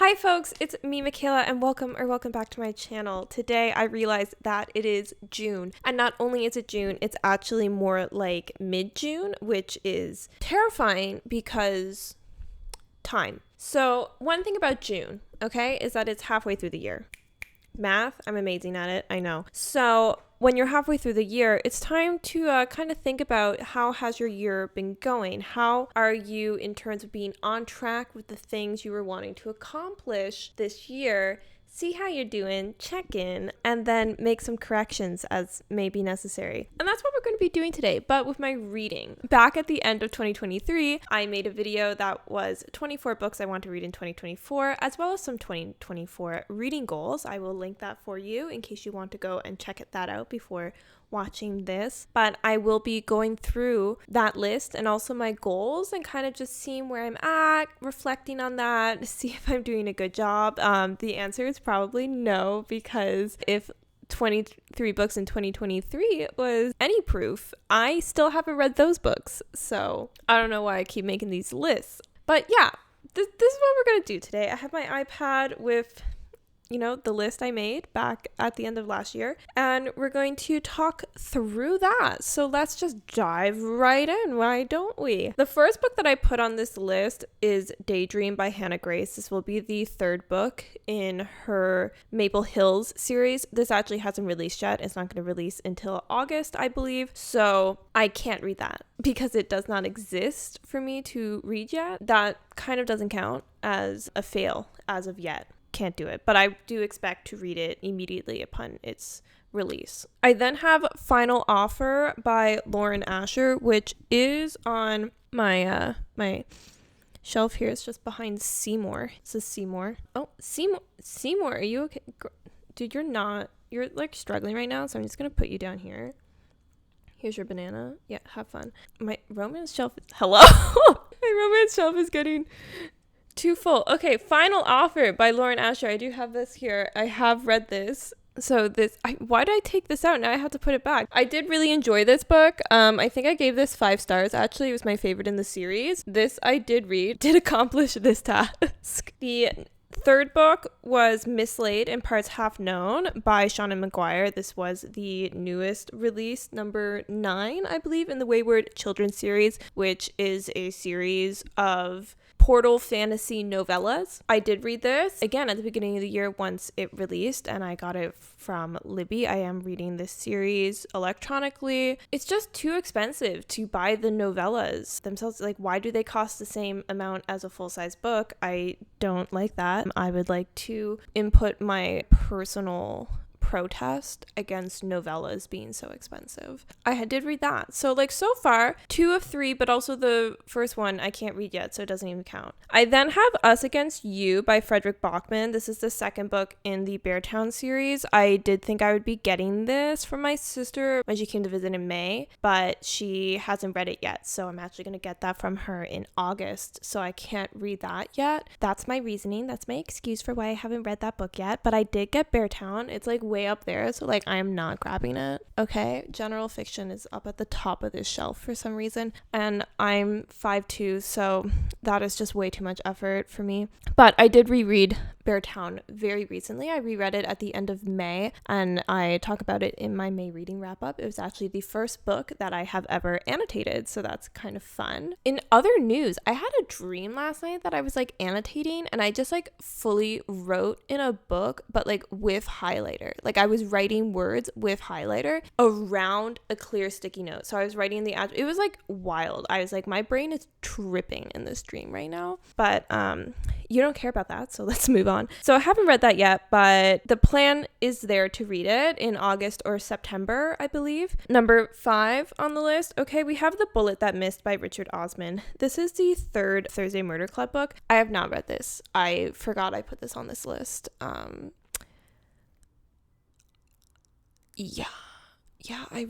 Hi folks, it's me Michaela and welcome back to my channel. Today I realized that it is June, and not only is it June, it's actually more like mid-June, which is terrifying because time. So one thing about June, okay, is that it's halfway through the year. Math, I'm amazing at it, I know. So when you're halfway through the year, it's time to kind of think about how has your year been going? How are you in terms of being on track with the things you were wanting to accomplish this year? See how you're doing, check in, and then make some corrections as may be necessary. And that's what we're going to be doing today, but with my reading. Back at the end of 2023, I made a video that was 24 books I want to read in 2024, as well as some 2024 reading goals. I will link that for you in case you want to go and check that out before watching this, but I will be going through that list and also my goals and kind of just seeing where I'm at, reflecting on that, see if I'm doing a good job. The answer is probably no, because if 23 books in 2023 was any proof, I still haven't read those books, so I don't know why I keep making these lists. But yeah, this is what we're gonna do today. I have my iPad with the list I made back at the end of last year, and we're going to talk through that. So let's just dive right in, why don't we? The first book that I put on this list is Daydream by Hannah Grace. This will be the third book in her Maple Hills series. This actually hasn't released yet. It's not going to release until August, I believe. So I can't read that because it does not exist for me to read yet. That kind of doesn't count as a fail as of yet. Can't do it, but I do expect to read it immediately upon its release. I then have Final Offer by Lauren Asher, which is on my my shelf here. It's just behind Seymour. It says Seymour. Oh, Seymour, are you okay? Dude, you're like struggling right now, so I'm just gonna put you down here. Here's your banana. Yeah, have fun. My romance shelf hello. My romance shelf is getting too full. Okay, Final Offer by Lauren Asher. I do have this here. I have read this. So why did I take this out? Now I have to put it back. I did really enjoy this book. I think I gave this 5 stars. Actually, it was my favorite in the series. This I did read. Did accomplish this task. The third book was Mislaid in Parts Half Known by Seanan McGuire. This was the newest release, number 9, I believe, in the Wayward Children series, which is a series of portal fantasy novellas. I did read this again at the beginning of the year once it released, and I got it from Libby. I am reading this series electronically. It's just too expensive to buy the novellas themselves. Like, why do they cost the same amount as a full-size book? I don't like that. I would like to input my personal protest against novellas being so expensive. I did read that. So so far 2 of 3, but also the first one I can't read yet, so it doesn't even count. I then have Us Against You by Fredrik Backman. This is the second book in the Beartown series. I did think I would be getting this from my sister when she came to visit in May, but she hasn't read it yet, so I'm actually going to get that from her in August, so I can't read that yet. That's my reasoning. That's my excuse for why I haven't read that book yet, but I did get Beartown. It's way up there, so I am not grabbing it. Okay, general fiction is up at the top of this shelf for some reason, and I'm 5'2", so that is just way too much effort for me. But I did reread Beartown very recently. I reread it at the end of May, and I talk about it in my May reading wrap up. It was actually the first book that I have ever annotated, so that's kind of fun. In other news, I had a dream last night that I was annotating, and I just fully wrote in a book, but with highlighter. I was writing words with highlighter around a clear sticky note. So I was writing it was wild. I was my brain is tripping in this dream right now. But you don't care about that, so let's move on. So I haven't read that yet, but the plan is there to read it in August or September, I believe. Number 5 on the list. Okay, we have The Bullet That Missed by Richard Osman. This is the third Thursday Murder Club book. I have not read this. I forgot I put this on this list. Yeah, I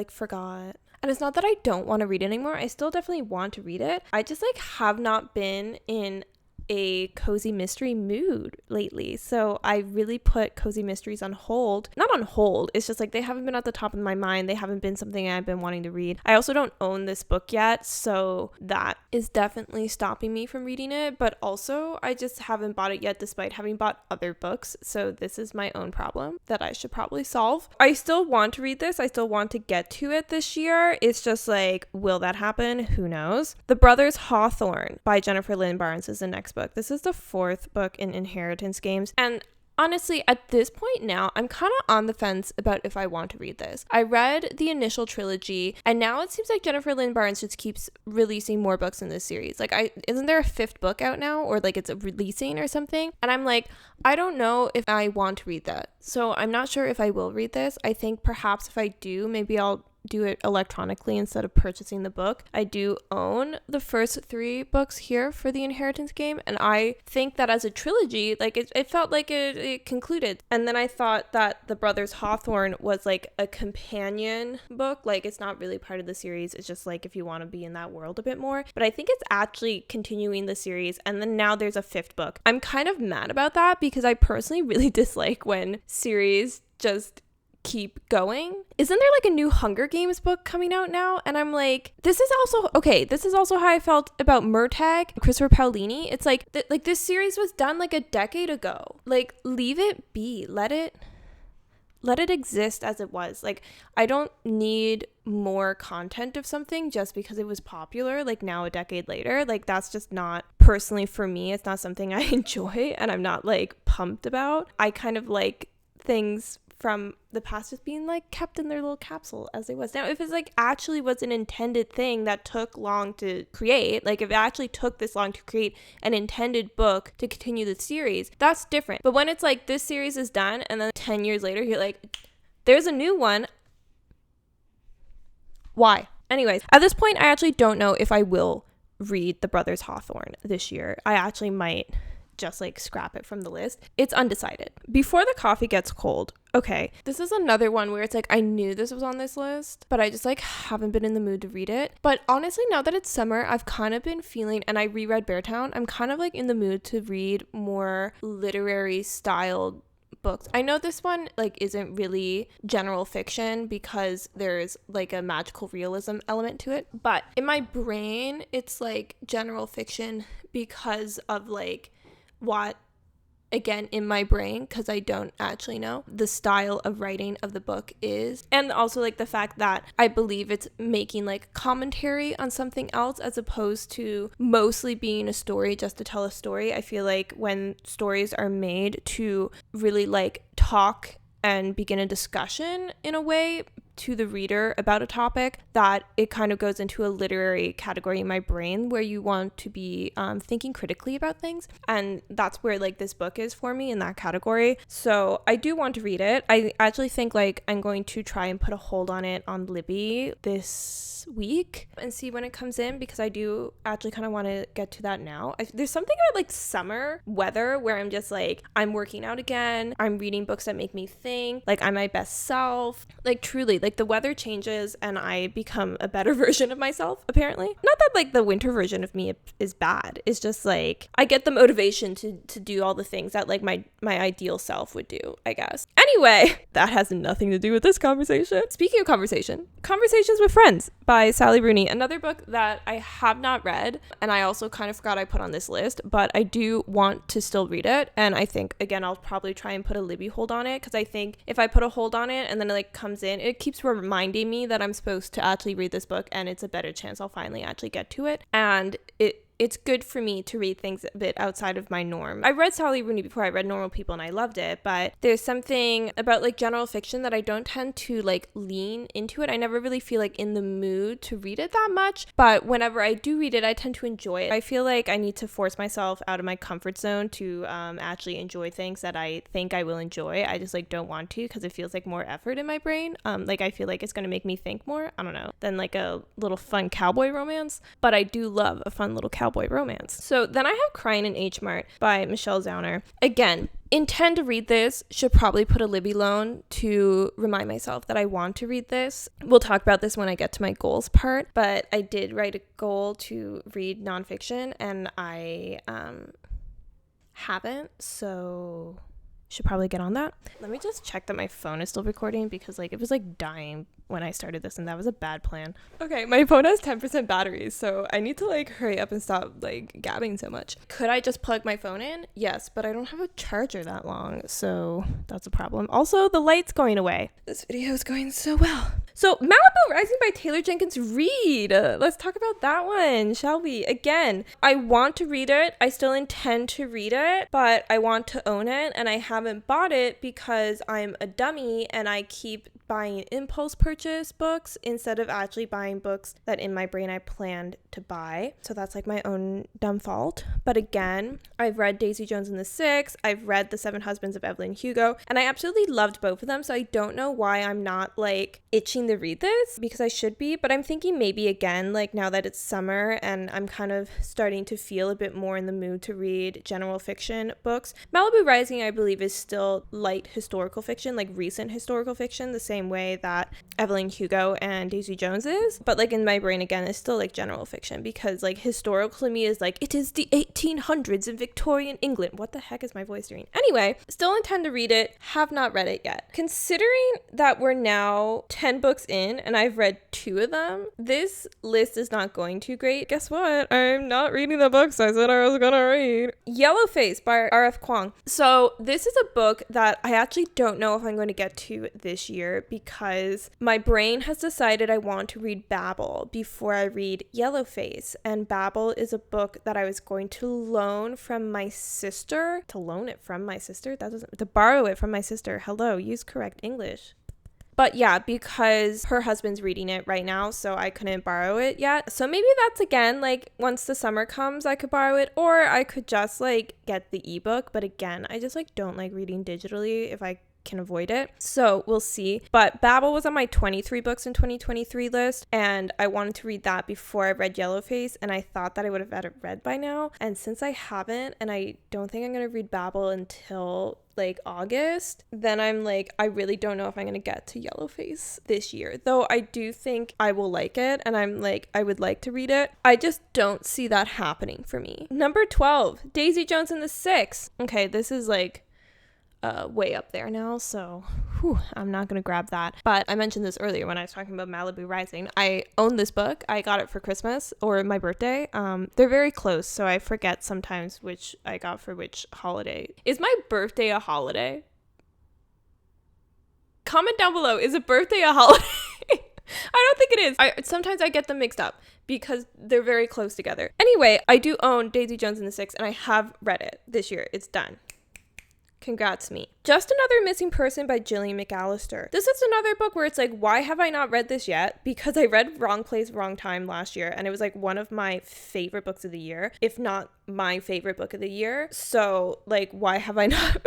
forgot. And it's not that I don't want to read it anymore. I still definitely want to read it. I just have not been in a cozy mystery mood lately. So I really put cozy mysteries on hold. Not on hold, it's just like they haven't been at the top of my mind. They haven't been something I've been wanting to read. I also don't own this book yet, so that is definitely stopping me from reading it. But also, I just haven't bought it yet despite having bought other books. So this is my own problem that I should probably solve. I still want to read this. I still want to get to it this year. It's just like, will that happen? Who knows? The Brothers Hawthorne by Jennifer Lynn Barnes is the next book. This is the 4th book in Inheritance Games. And honestly, at this point now, I'm kind of on the fence about if I want to read this. I read the initial trilogy, and now it seems like Jennifer Lynn Barnes just keeps releasing more books in this series. Like, isn't there a 5th book out now, or like it's releasing or something? And I'm like, I don't know if I want to read that. So I'm not sure if I will read this. I think perhaps if I do, maybe I'll do it electronically instead of purchasing the book. I do own the first 3 books here for the Inheritance Game, and I think that as a trilogy, like it felt like it concluded. And then I thought that The Brothers Hawthorne was like a companion book, like it's not really part of the series, it's just like if you want to be in that world a bit more. But I think it's actually continuing the series, and then now there's a 5th book. I'm kind of mad about that because I personally really dislike when series just keep going. Isn't there like a new Hunger Games book coming out now? And I'm like, this is also how I felt about Murtagh, Christopher Paolini. It's like this series was done like a decade ago. Like, leave it be. Let it exist as it was. Like, I don't need more content of something just because it was popular, like now a decade later. Like, that's just not, personally for me, it's not something I enjoy and I'm not like pumped about. I kind of like things from the past just being like kept in their little capsule as it was. Now, if it's like actually was an intended thing that took long to create, like if it actually took this long to create an intended book to continue the series, that's different. But when it's like this series is done and then 10 years later you're like, there's a new one, why? Anyways, at this point I actually don't know if I will read The Brothers Hawthorne this year. I actually might just like scrap it from the list. It's undecided. Before the Coffee Gets Cold. Okay, this is another one where it's like I knew this was on this list, but I just like haven't been in the mood to read it. But honestly, now that it's summer, I've kind of been feeling, and I reread Beartown, I'm kind of like in the mood to read more literary styled books. I know this one like isn't really general fiction because there's like a magical realism element to it, but in my brain it's like general fiction because of like what, again, in my brain, because I don't actually know, the style of writing of the book is, and also like the fact that I believe it's making like commentary on something else as opposed to mostly being a story just to tell a story. I feel like when stories are made to really like talk and begin a discussion in a way to the reader about a topic, that it kind of goes into a literary category in my brain where you want to be thinking critically about things, and that's where like this book is for me in that category. So I do want to read it. I actually think like I'm going to try and put a hold on it on Libby this week and see when it comes in, because I do actually kind of want to get to that now. There's something about like summer weather where I'm just like, I'm working out again, I'm reading books that make me think, like I'm my best self, like truly, like the weather changes and I become a better version of myself, apparently. Not that like the winter version of me is bad, it's just like I get the motivation to do all the things that like my ideal self would do, I guess. Anyway, that has nothing to do with this conversation. Speaking of Conversations with Friends by Sally Rooney, another book that I have not read, and I also kind of forgot I put on this list, but I do want to still read it. And I think, again, I'll probably try and put a Libby hold on it, because I think if I put a hold on it and then it like comes in, it keeps reminding me that I'm supposed to actually read this book, and it's a better chance I'll finally actually get to it. And it's good for me to read things a bit outside of my norm. I read Sally Rooney before I read Normal People and I loved it, but there's something about like general fiction that I don't tend to like lean into it. I never really feel like in the mood to read it that much, but whenever I do read it, I tend to enjoy it. I feel like I need to force myself out of my comfort zone to actually enjoy things that I think I will enjoy. I just like don't want to, because it feels like more effort in my brain. Like I feel like it's going to make me think more, I don't know, than like a little fun cowboy romance, but I do love a fun little cowboy romance. So then I have Crying in H Mart by Michelle Zauner. Again, intend to read this, should probably put a Libby loan to remind myself that I want to read this. We'll talk about this when I get to my goals part, but I did write a goal to read nonfiction, and I haven't, so should probably get on that. Let me just check that my phone is still recording, because like it was like dying when I started this, and that was a bad plan. Okay, my phone has 10% battery, so I need to like hurry up and stop like gabbing so much. Could I just plug my phone in? Yes, but I don't have a charger that long, so that's a problem. Also, the light's going away. This video is going so well. So Malibu Rising by Taylor Jenkins Reid. Let's talk about that one, shall we? Again, I want to read it. I still intend to read it, but I want to own it, and I haven't bought it because I'm a dummy and I keep buying impulse purchase books instead of actually buying books that in my brain I planned to buy. So that's like my own dumb fault. But again, I've read Daisy Jones and the Six. I've read The Seven Husbands of Evelyn Hugo, and I absolutely loved both of them. So I don't know why I'm not like itching to read this, because I should be. But I'm thinking maybe again, like now that it's summer and I'm kind of starting to feel a bit more in the mood to read general fiction books. Malibu Rising, I believe, is still light historical fiction, like recent historical fiction, the same way that Evelyn Hugo and Daisy Jones is. But like in my brain, again, it's still like general fiction, because like historical to me is like, it is the 1800s in Victorian England. What the heck is my voice doing? Anyway, still intend to read it, have not read it yet. Considering that we're now 10 books in and I've read 2 of them, this list is not going too great. Guess what? I'm not reading the books I said I was gonna read. Yellowface by R F Kuang. So this is a book that I actually don't know if I'm going to get to this year, because my brain has decided I want to read Babel before I read Yellowface. And Babel is a book that I was going to loan from my sister. To loan it from my sister? That doesn't, to borrow it from my sister. Hello, use correct English. But yeah, because her husband's reading it right now, so I couldn't borrow it yet. So maybe that's again, like once the summer comes, I could borrow it, or I could just like get the ebook. But again, I just like don't like reading digitally if I can avoid it. So we'll see. But Babel was on my 23 books in 2023 list, and I wanted to read that before I read Yellowface, and I thought that I would have had it read by now. And since I haven't, and I don't think I'm going to read Babel until like August, then I'm like, I really don't know if I'm going to get to Yellowface this year. Though I do think I will like it, and I'm like, I would like to read it. I just don't see that happening for me. Number 12, Daisy Jones and the Six. Okay, this is like way up there now, so I'm not gonna grab that. But I mentioned this earlier when I was talking about Malibu Rising. I own this book. I got it for Christmas or my birthday. They're very close, so I forget sometimes which I got for which holiday. Is my birthday a holiday? Comment down below, is a birthday a holiday? I don't think it is. Sometimes I get them mixed up because they're very close together. Anyway, I do own Daisy Jones and the Six, and I have read it this year. It's done. Congrats me. Just Another Missing Person by Gillian McAllister. This is another book where it's like, why have I not read this yet? Because I read Wrong Place, Wrong Time last year, and it was like one of my favorite books of the year, if not my favorite book of the year. So like, why have I not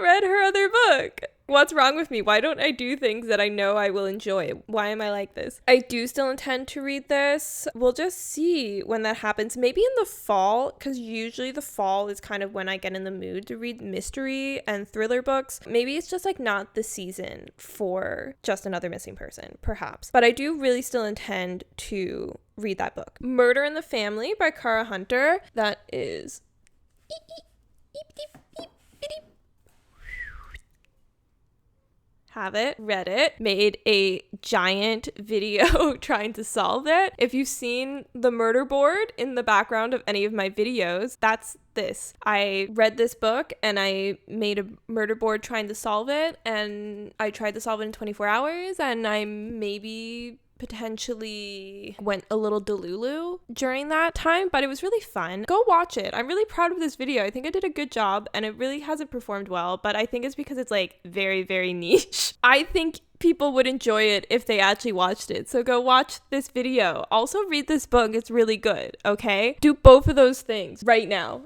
read her other book? What's wrong with me? Why don't I do things that I know I will enjoy? Why am I like this? I do still intend to read this. We'll just see when that happens. Maybe in the fall, because usually the fall is kind of when I get in the mood to read mystery and thriller books. Maybe it's just like not the season for Just Another Missing Person, perhaps. But I do really still intend to read that book. Murder in the Family by Cara Hunter. That is... have it, read it, made a giant video trying to solve it. If you've seen the murder board in the background of any of my videos, that's this. I read this book and I made a murder board trying to solve it, and I tried to solve it in 24 hours, and I maybe potentially went a little delulu during that time, but it was really fun. Go watch it. I'm really proud of this video. I think I did a good job, and it really hasn't performed well, but I think it's because it's like very, very niche. I think people would enjoy it if they actually watched it. So go watch this video. Also read this book. It's really good, okay? Do both of those things right now.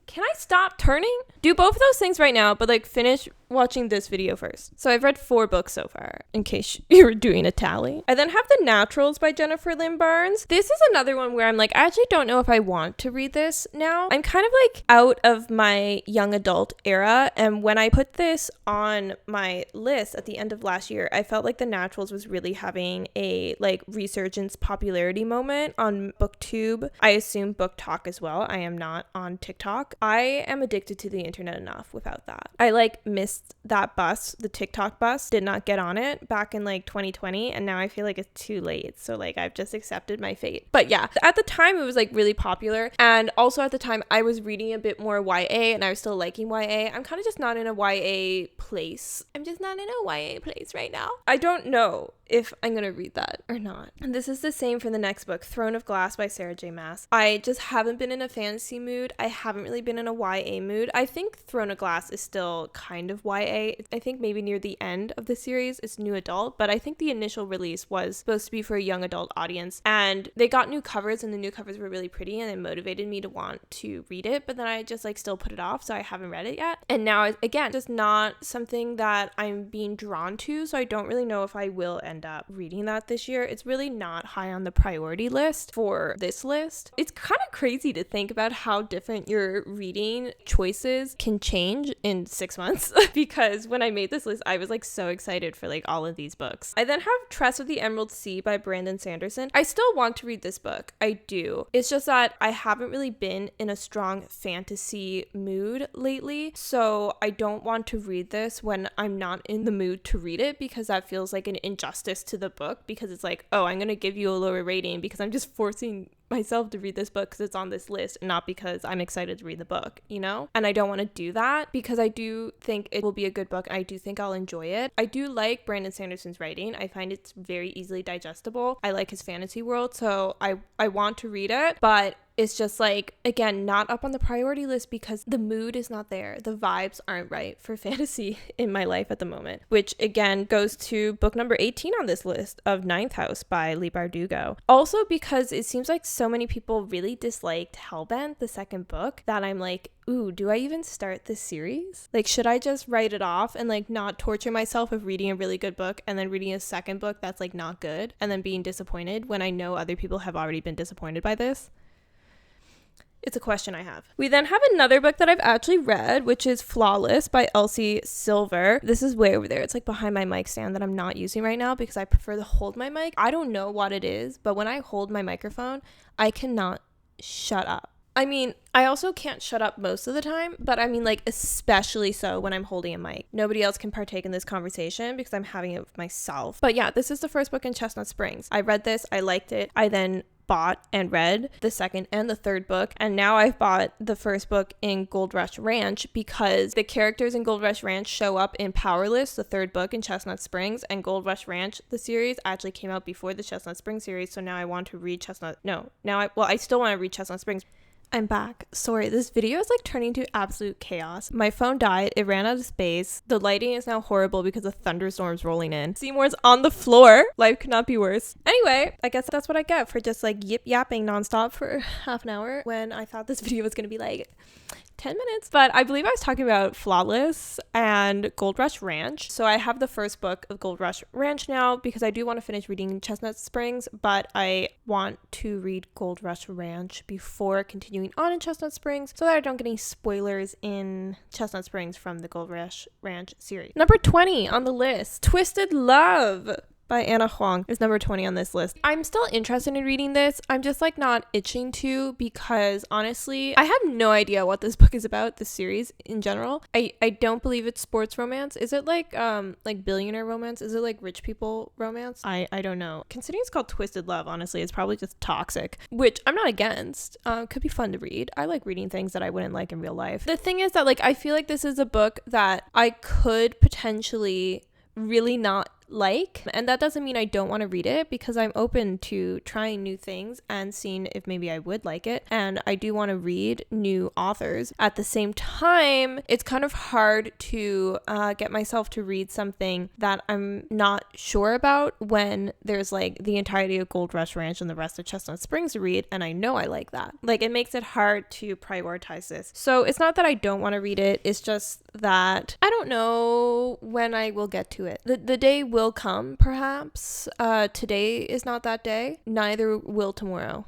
Can I stop turning? Do both of those things right now, but like finish watching this video first. So I've read 4 books so far, in case you were doing a tally. I then have The Naturals by Jennifer Lynn Barnes. This is another one where I'm like, I actually don't know if I want to read this now. I'm kind of like out of my young adult era, and when I put this on my list at the end of last year, I felt like The Naturals was really having a like resurgence popularity moment on BookTube. I assume Book Talk as well. I am not on TikTok. I am addicted to the internet enough without that. I like missed that bus, the TikTok bus, did not get on it back in like 2020, and now I feel like it's too late. So like I've just accepted my fate. But yeah, at the time it was like really popular, and also at the time I was reading a bit more YA and I was still liking YA. I'm kind of just not in a YA place. I'm just not in a YA place right now. I don't know if I'm gonna read that or not. And this is the same for the next book, Throne of Glass by Sarah J. Maas. I just haven't been in a fantasy mood. I haven't really been in a YA mood. I think Throne of Glass is still kind of YA. I think maybe near the end of the series it's new adult, but I think the initial release was supposed to be for a young adult audience, and they got new covers and the new covers were really pretty and it motivated me to want to read it, but then I just like still put it off, so I haven't read it yet. And now again, just not something that I'm being drawn to, so I don't really know if I will end up reading that this year. It's really not high on the priority list for this list. It's kind of crazy to think about how different your reading choices can change in 6 months because when I made this list I was like so excited for like all of these books. I then have Tress of the Emerald Sea by Brandon Sanderson. I still want to read this book. I do. It's just that I haven't really been in a strong fantasy mood lately, so I don't want to read this when I'm not in the mood to read it, because that feels like an injustice to the book, because it's like, oh, I'm gonna give you a lower rating because I'm just forcing myself to read this book because it's on this list and not because I'm excited to read the book, you know? And I don't want to do that because I do think it will be a good book. I do think I'll enjoy it. I do like Brandon Sanderson's writing. I find it's very easily digestible. I like his fantasy world, so I want to read it, but it's just like, again, not up on the priority list because the mood is not there. The vibes aren't right for fantasy in my life at the moment, which again goes to book number 18 on this list of Ninth House by Leigh Bardugo. Also because it seems like so many people really disliked Hellbent, the second book, that I'm like, ooh, do I even start this series? Like, should I just write it off and like not torture myself with reading a really good book and then reading a second book that's like not good and then being disappointed when I know other people have already been disappointed by this? It's a question I have. We then have another book that I've actually read, which is Flawless by Elsie Silver. This is way over there. It's like behind my mic stand that I'm not using right now because I prefer to hold my mic. I don't know what it is, but when I hold my microphone, I cannot shut up. I mean, I also can't shut up most of the time, but I mean, like, especially so when I'm holding a mic. Nobody else can partake in this conversation because I'm having it with myself. But yeah, this is the first book in Chestnut Springs. I read this, I liked it. I then bought and read the second and the third book, and now I've bought the first book in Gold Rush Ranch because the characters in Gold Rush Ranch show up in Powerless, the third book in Chestnut Springs, and Gold Rush Ranch, the series, actually came out before the Chestnut Springs series, so now I want to read I still want to read Chestnut Springs. I'm back. Sorry, this video is like turning to absolute chaos. My phone died, it ran out of space, the lighting is now horrible because of thunderstorms rolling in. Seymour's on the floor. Life could not be worse. Anyway, I guess that's what I get for just like yip-yapping nonstop for half an hour when I thought this video was gonna be like 10 minutes. But I believe I was talking about Flawless and Gold Rush Ranch. So I have the first book of Gold Rush Ranch now because I do want to finish reading Chestnut Springs, but I want to read Gold Rush Ranch before continuing on in Chestnut Springs so that I don't get any spoilers in Chestnut Springs from the Gold Rush Ranch series. Number 20 on the list, Twisted Love by Anna Huang is number 20 on this list. I'm still interested in reading this. I'm just like not itching to because honestly, I have no idea what this book is about, this series in general. I don't believe it's sports romance. Is it like billionaire romance? Is it like rich people romance? I don't know. Considering it's called Twisted Love, honestly, it's probably just toxic, which I'm not against. Could be fun to read. I like reading things that I wouldn't like in real life. The thing is that like I feel like this is a book that I could potentially really not like. And that doesn't mean I don't want to read it, because I'm open to trying new things and seeing if maybe I would like it. And I do want to read new authors. At the same time, it's kind of hard to get myself to read something that I'm not sure about when there's like the entirety of Gold Rush Ranch and the rest of Chestnut Springs to read, and I know I like that. Like, it makes it hard to prioritize this. So it's not that I don't want to read it, it's just that I don't know when I will get to it. The day will come, perhaps. Today is not that day. Neither will tomorrow,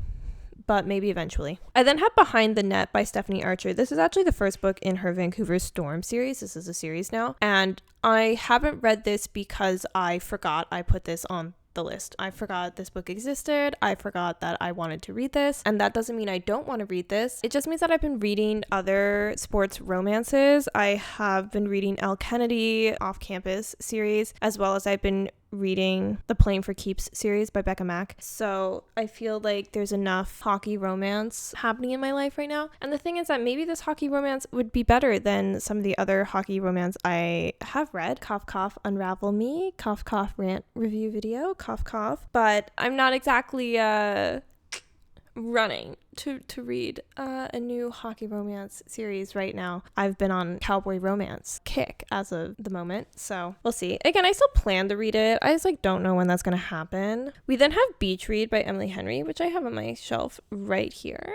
but maybe eventually. I then have Behind the Net by Stephanie Archer. This is actually the first book in her Vancouver Storm series. This is a series now. And I haven't read this because I forgot I put this on the list. I forgot this book existed. I forgot that I wanted to read this. And that doesn't mean I don't want to read this. It just means that I've been reading other sports romances. I have been reading Elle Kennedy off-campus series, as well as I've been reading the Playing for Keeps series by Becca Mack. So I feel like there's enough hockey romance happening in my life right now. And the thing is that maybe this hockey romance would be better than some of the other hockey romance I have read. Cough, cough, Unravel Me. Cough, cough, rant review video. Cough, cough. But I'm not exactly running to read a new hockey romance series right now. I've been on cowboy romance kick as of the moment, so we'll see. Again, I still plan to read it. I just don't know when that's gonna happen. We then have Beach Read by Emily Henry, which I have on my shelf right here.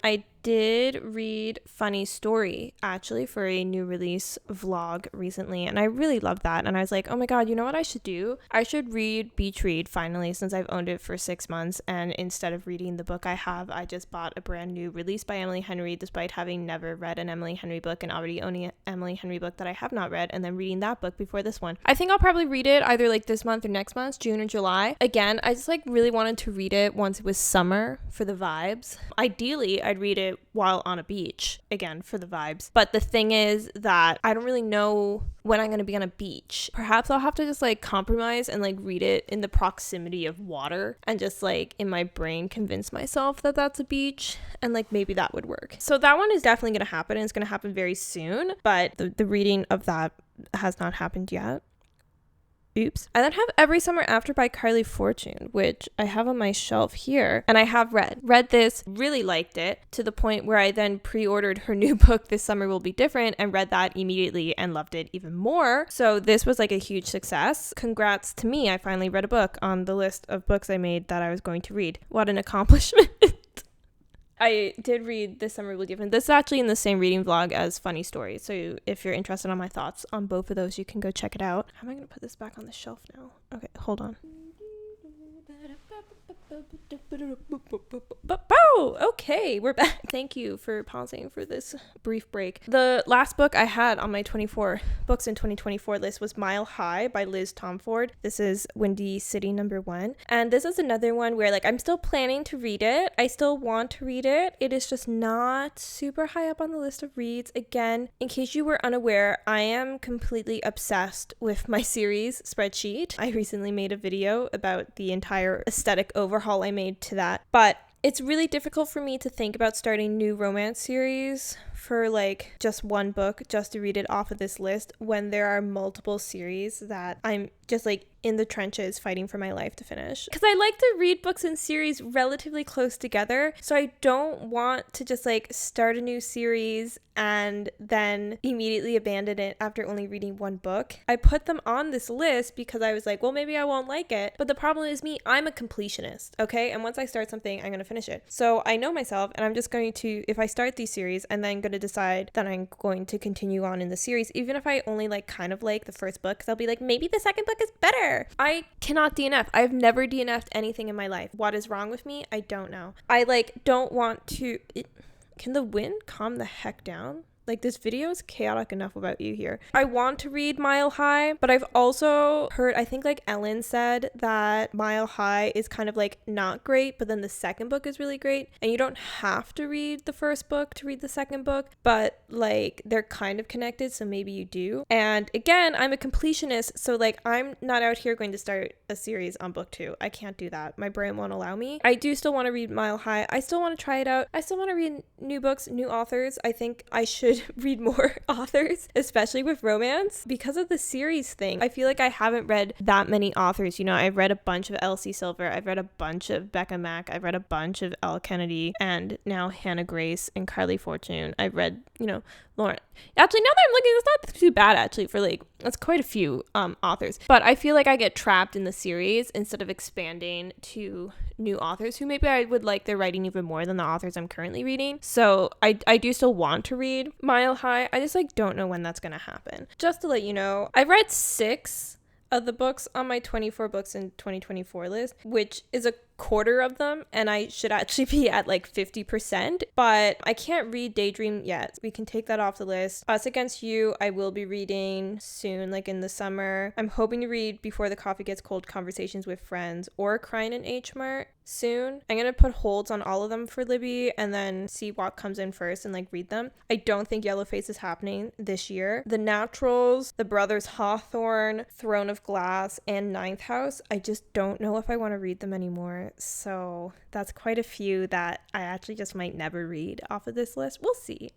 I did read Funny Story actually for a new release vlog recently, and I really loved that. And I was like, oh my god, you know what I should do? I should read Beach Read finally, since I've owned it for 6 months, and instead of reading the book I have, I just bought a brand new release by Emily Henry, despite having never read an Emily Henry book and already owning an Emily Henry book that I have not read, and then reading that book before this one. I think I'll probably read it either this month or next month, June or July. Again, I just really wanted to read it once it was summer for the vibes. Ideally, I'd read it while on a beach, again, for the vibes. But the thing is that I don't really know when I'm going to be on a beach. Perhaps I'll have to just compromise and read it in the proximity of water, and just in my brain convince myself that that's a beach, and maybe that would work. So that one is definitely going to happen, and it's going to happen very soon, but the reading of that has not happened yet. Oops. I then have Every Summer After by Carley Fortune, which I have on my shelf here, and I have read this, really liked it, to the point where I then pre-ordered her new book, This Summer Will Be Different, and read that immediately and loved it even more. So this was a huge success. Congrats to me. I finally read a book on the list of books I made that I was going to read. What an accomplishment. I did read This Summer Will Be Different. This is actually in the same reading vlog as Funny Story. So if you're interested on my thoughts on both of those, you can go check it out. How am I going to put this back on the shelf now? Okay, hold on. Okay, we're back. Thank you for pausing for this brief break. The last book I had on my 24 books in 2024 list was Mile High by Liz Tomford. This is Windy City #1. And this is another one where I'm still planning to read it. I still want to read it. It is just not super high up on the list of reads. Again, in case you were unaware, I am completely obsessed with my series spreadsheet. I recently made a video about the entire aesthetic overhaul I made to that, but it's really difficult for me to think about starting new romance series for just one book just to read it off of this list when there are multiple series that I'm just in the trenches fighting for my life to finish. Because I like to read books in series relatively close together, so I don't want to just start a new series and then immediately abandon it after only reading one book. I put them on this list because I was well, maybe I won't like it, but the problem is I'm a completionist, okay? And once I start something, I'm going to finish it. So I know myself, and I'm just going to, if I start these series and then going to decide that I'm going to continue on in the series, even if I only kind of like the first book, because I'll be maybe the second book is better. I cannot DNF. I've never DNF'd anything in my life. What is wrong with me? I don't know. I don't want to... Can the wind calm the heck down? This video is chaotic enough about you here. I want to read Mile High, but I've also heard, I think Ellen said that Mile High is kind of not great, but then the second book is really great. And you don't have to read the first book to read the second book, but they're kind of connected, so maybe you do. And again, I'm a completionist, so I'm not out here going to start a series on book 2. I can't do that. My brain won't allow me. I do still want to read Mile High. I still want to try it out. I still want to read new books, new authors. I think I should should read more authors, especially with romance, because of the series thing. I feel like I haven't read that many authors. You know, I've read a bunch of Elsie Silver, I've read a bunch of Becca Mack, I've read a bunch of Elle Kennedy, and now Hannah Grace and Carly Fortune. I've read, you know, Lauren. Actually, now that I'm looking, it's not too bad actually for like, that's quite a few authors. But I feel like I get trapped in the series instead of expanding to new authors who maybe I would like their writing even more than the authors I'm currently reading. So I do still want to read Mile High. I just like don't know when that's gonna happen. Just to let you know, I read 6 of the books on my 24 books in 2024 list, which is a quarter of them, and I should actually be at like 50%, but I can't read Daydream yet. We can take that off the list. Us Against You, I will be reading soon, like in the summer. I'm hoping to read Before the Coffee Gets Cold, Conversations with Friends, or Crying in H Mart soon. I'm gonna put holds on all of them for Libby and then see what comes in first and like read them. I don't think Yellowface is happening this year. The Naturals, The Brothers Hawthorne, Throne of Glass, and Ninth House, I just don't know if I want to read them anymore. So that's quite a few that I actually just might never read off of this list. We'll see.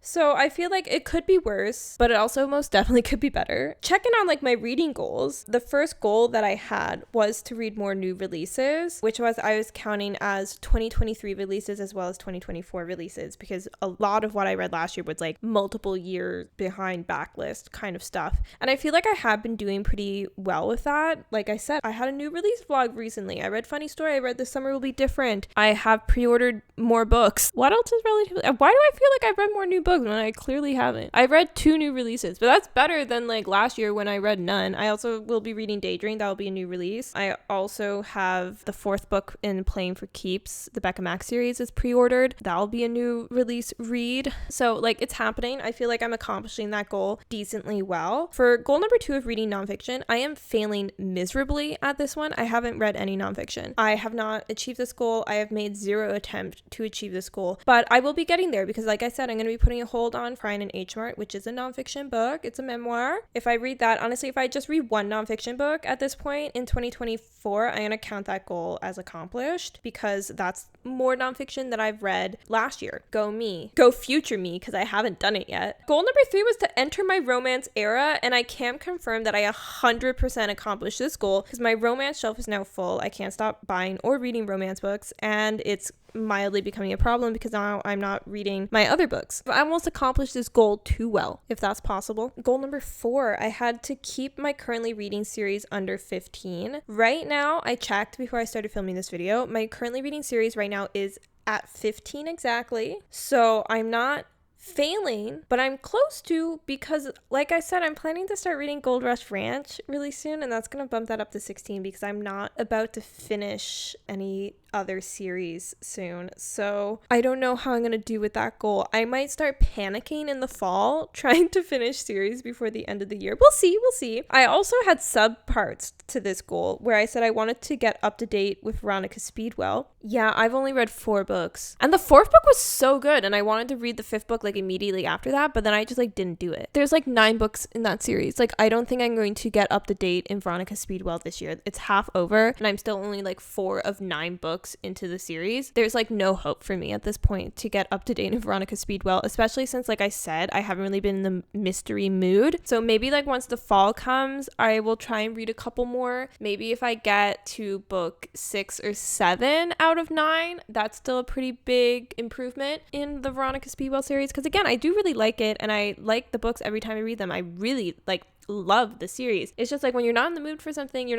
So I feel like it could be worse, but it also most definitely could be better. Checking on like my reading goals, the first goal that I had was to read more new releases, which was I was counting as 2023 releases as well as 2024 releases, because a lot of what I read last year was like multiple years behind backlist kind of stuff. And I feel like I have been doing pretty well with that. Like I said, I had a new release vlog recently. I read Funny Story. I read This Summer Will Be Different. I have pre-ordered more books. What else is relatively... Why do I feel like I've read more new books when I clearly haven't? I read 2 new releases, but that's better than like last year when I read none. I also will be reading Daydream. That will be a new release. I also have the 4th book in Playing for Keeps. The Becca Mack series is pre-ordered. That'll be a new release read. So like it's happening. I feel like I'm accomplishing that goal decently well. For goal number 2 of reading nonfiction, I am failing miserably at this one. I haven't read any nonfiction. I have not achieved this goal. I have made 0 attempt to achieve this goal, but I will be getting there because like I said, I'm going to be putting a hold on Crying in H Mart, which is a nonfiction book. It's a memoir. If I read that, honestly, if I just read one nonfiction book at this point in 2024, I'm going to count that goal as accomplished because that's more nonfiction that I've read last year. Go me. Go future me, because I haven't done it yet. Goal number 3 was to enter my romance era, and I can confirm that I 100% accomplished this goal because my romance shelf is now full. I can't stop buying or reading romance books, and it's mildly becoming a problem because now I'm not reading my other books. But I almost accomplished this goal too well, if that's possible. Goal number 4, I had to keep my currently reading series under 15. Right now, I checked before I started filming this video, my currently reading series right now is at 15 exactly. So I'm not failing, but I'm close to, because like I said, I'm planning to start reading Gold Rush Ranch really soon, and that's gonna bump that up to 16 because I'm not about to finish any other series soon. So I don't know how I'm gonna do with that goal. I might start panicking in the fall trying to finish series before the end of the year. We'll see. I also had subparts to this goal where I said I wanted to get up to date with Veronica Speedwell. Yeah, I've only read 4 books, and the 4th book was so good, and I wanted to read the 5th book like immediately after that, but then I just like didn't do it. There's like 9 books in that series. Like I don't think I'm going to get up to date in Veronica Speedwell this year. It's half over, and I'm still only like 4 of 9 books into the series. There's like no hope for me at this point to get up to date in Veronica Speedwell, especially since like I said, I haven't really been in the mystery mood. So maybe like once the fall comes, I will try and read a couple more. Maybe if I get to book 6 or 7 out of 9, that's still a pretty big improvement in the Veronica Speedwell series, because again, I do really like it, and I like the books every time I read them. I really like love the series. It's just like when you're not in the mood for something,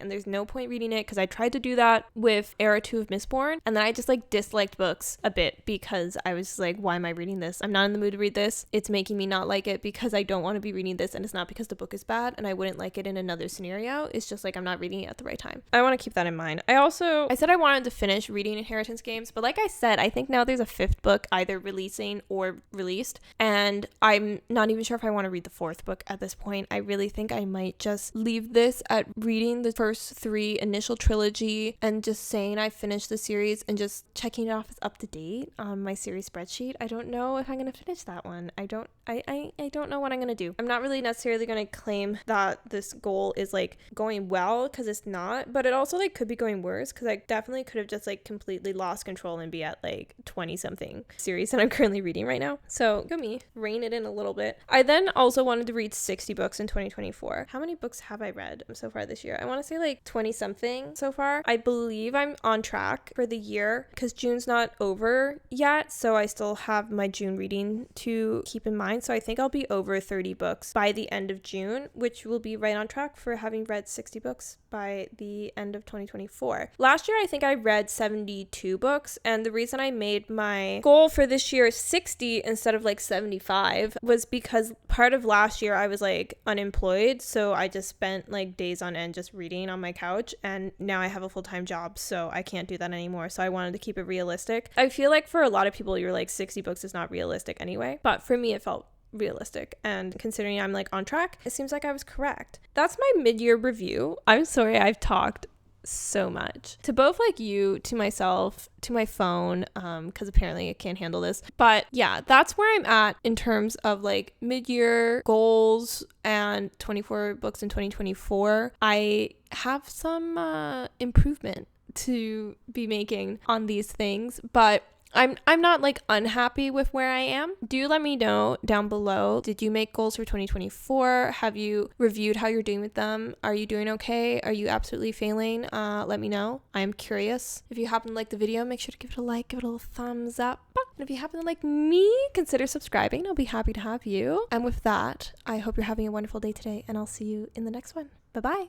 and there's no point reading it, because I tried to do that with Era 2 of Mistborn, and then I just like disliked books a bit because I was like, why am I reading this? I'm not in the mood to read this. It's making me not like it because I don't want to be reading this, and it's not because the book is bad and I wouldn't like it in another scenario. It's just like I'm not reading it at the right time. I want to keep that in mind. I said I wanted to finish reading Inheritance Games, but like I said, I think now there's a 5th book either releasing or released, and I'm not even sure if I want to read the 4th book at this this point, I really think I might just leave this at reading the first 3 initial trilogy and just saying I finished the series and just checking it off as up to date on my series spreadsheet. I don't know if I'm going to finish that one. I don't know what I'm going to do. I'm not really necessarily going to claim that this goal is like going well, because it's not, but it also like could be going worse, because I definitely could have just like completely lost control and be at like 20 something series that I'm currently reading right now. So go me, rein it in a little bit. I then also wanted to read 60 books in 2024. How many books have I read so far this year? I want to say like 20 something so far. I believe I'm on track for the year, because June's not over yet, so I still have my June reading to keep in mind. So I think I'll be over 30 books by the end of June, which will be right on track for having read 60 books by the end of 2024. Last year, I think I read 72 books, and the reason I made my goal for this year 60 instead of like 75 was because part of last year I was like unemployed, so I just spent like days on end just reading on my couch, and now I have a full-time job, so I can't do that anymore. So I wanted to keep it realistic. I feel like for a lot of people, you're like 60 books is not realistic anyway, but for me it felt realistic, and considering I'm like on track, it seems like I was correct. That's my mid-year review. I'm sorry I've talked so much to both like you, to myself, to my phone, because apparently I can't handle this. But yeah, that's where I'm at in terms of like mid-year goals and 24 books in 2024. I have some improvement to be making on these things, but I'm not like unhappy with where I am. Do let me know down below. Did you make goals for 2024? Have you reviewed how you're doing with them? Are you doing okay? Are you absolutely failing? Let me know. I'm curious. If you happen to like the video, make sure to give it a like, give it a little thumbs up. And if you happen to like me, consider subscribing. I'll be happy to have you. And with that, I hope you're having a wonderful day today, and I'll see you in the next one. Bye-bye.